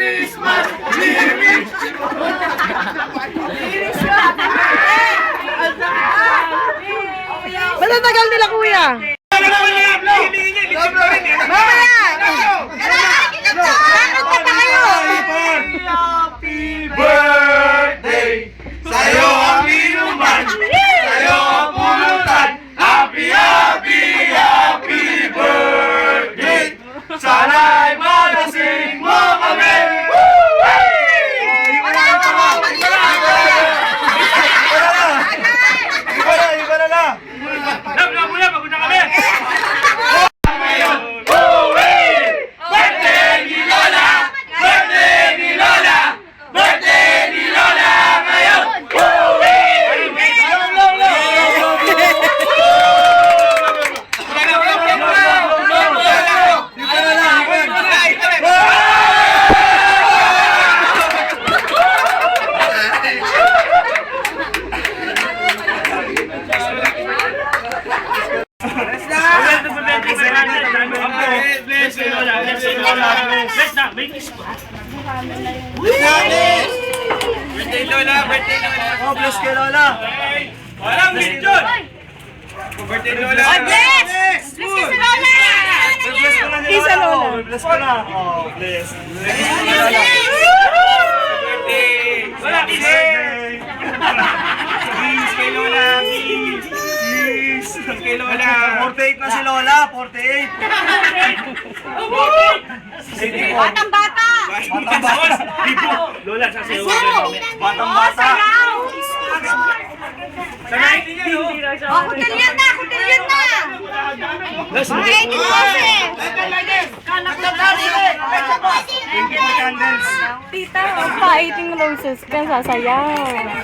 Christmas! Merry Ba't ang tagal nila, kuya? Mamaya! Happy birthday! Sa'yo ang inuman! Sa'yo ang pulutan! Happy, happy, happy birthday! Sana'y malasing mo kami! Iba na na! Pagod na kami! Bless you, Lola. Bless you, Lola. Bless na. May kiss pa. Birthday, Lola. Birthday, Lola. Oh, bless kay Lola. Walang lechon. Birthday, Lola. Bless! Bless si Lola! Bless ko na si Isa, Lola. Lola. Oh, bless ko na. Oh, bless. Wala, kiss. Kiss kay Lola. Kiss kay Lola. 48 na si Lola. 48. Batang bata! Batang bata. Lola, sasayaw. Batang bata. Sanayin niya, no? Kutilyan na! Kutilyan na! Mga 18 boses! Thank you for candles. Tita, pa 18 roses ka sasayaw.